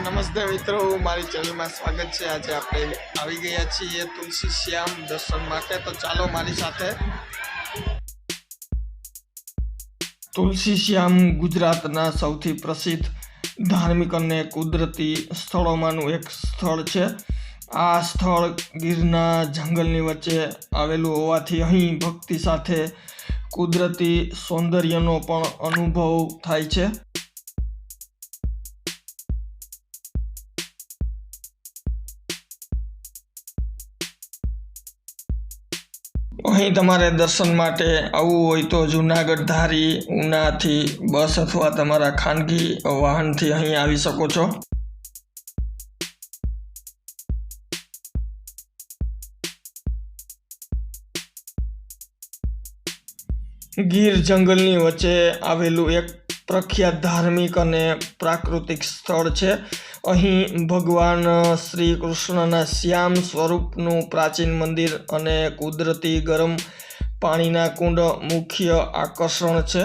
નમસ્તે મિત્રો, મારી ચેનલમાં સ્વાગત છે। આજે આપણે આવી ગયા છીએ તુલસી શ્યામ દર્શન માટે, તો ચાલો મારી સાથે। તુલસી શ્યામ ગુજરાતના સૌથી પ્રસિદ્ધ ધાર્મિક અને કુદરતી સ્થળોમાંનું એક સ્થળ છે। આ સ્થળ ગીરના જંગલની વચ્ચે આવેલું હોવાથી અહીં ભક્તિ સાથે કુદરતી સૌંદર્યનો પણ અનુભવ થાય છે। અહીં તમારે દર્શન માટે આવવું હોય તો જૂનાગઢ ધારી ઉનાથી બસ અથવા તમારા ખાનગી વાહનથી અહીં આવી શકો છો। ગીર જંગલની વચ્ચે આવેલું એક પ્રખ્યાત ધાર્મિક અને પ્રાકૃતિક સ્થળ છે। અહીં ભગવાન શ્રી કૃષ્ણના શ્યામ સ્વરૂપનું પ્રાચીન મંદિર અને કુદરતી ગરમ પાણીના કુંડ મુખ્ય આકર્ષણ છે।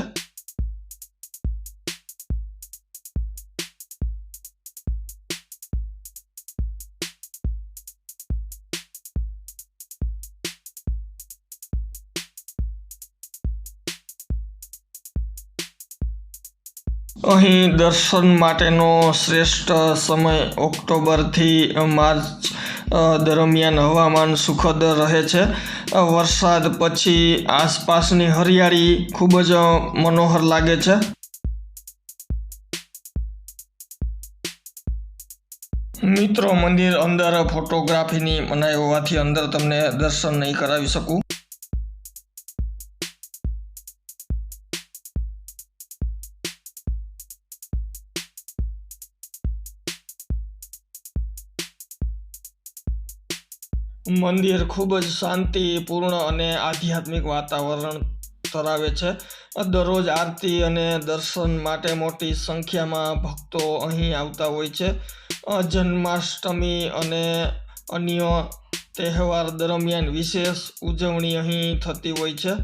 અહીં દર્શન માટેનો શ્રેષ્ઠ સમય ઓક્ટોબરથી માર્ચ દરમિયાન હવામાન સુખદ રહે છે। વરસાદ પછી આસપાસની હરિયાળી ખૂબ જ મનોહર લાગે છે। મિત્રો, મંદિર અંદર ફોટોગ્રાફીની મનાઈ હોવાથી અંદર તમને દર્શન નહીં કરાવી શકું। મંદિર ખૂબ જ શાંતિપૂર્ણ અને આધ્યાત્મિક વાતાવરણ ધરાવે છે। દરરોજ આરતી અને દર્શન માટે મોટી સંખ્યામાં ભક્તો અહીં આવતા હોય છે। જન્માષ્ટમી અને અન્ય તહેવાર દરમિયાન વિશેષ ઉજવણી અહીં થતી હોય છે।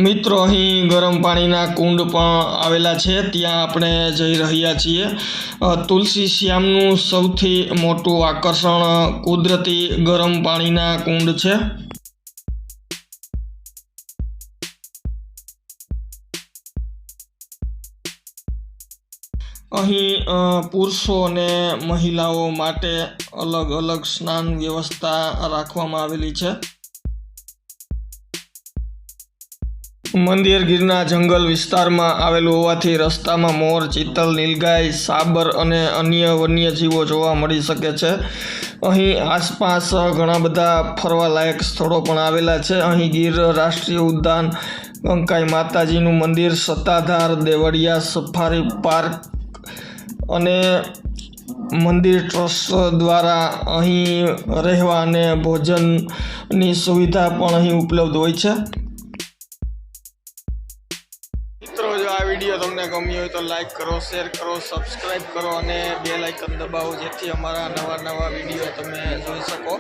મિત્રો, અહીં ગરમ પાણીના કુંડ પણ આવેલા છે, ત્યાં આપણે જઈ રહ્યા છીએ। તુલસી શ્યામનું સૌથી મોટું આકર્ષણ કુદરતી ગરમ પાણીના કુંડ છે। અહીં પુરુષો અને મહિલાઓ માટે અલગ અલગ સ્નાન વ્યવસ્થા રાખવામાં આવેલી છે। મંદિર ગીરના જંગલ વિસ્તારમાં આવેલું હોવાથી રસ્તામાં મોર, ચિત્તલ, નીલગાય, સાબર અને અન્ય વન્યજીવો જોવા મળી શકે છે। અહીં આસપાસ ઘણા બધા ફરવાલાયક સ્થળો પણ આવેલા છે। અહીં ગીર રાષ્ટ્રીય ઉદ્યાન, કંકાઈ માતાજીનું મંદિર, સત્તાધાર, દેવળિયા સફારી પાર્ક અને મંદિર ટ્રસ્ટ દ્વારા અહીં રહેવા અને ભોજનની સુવિધા પણ અહીં ઉપલબ્ધ હોય છે। મિત્રો, જો આ વિડીયો તમને ગમ્યો હોય તો લાઈક કરો, શેર કરો, સબસ્ક્રાઈબ કરો અને બેલ આઇકન દબાવો, જેથી અમારા નવા વિડીયો તમે જોઈ શકો।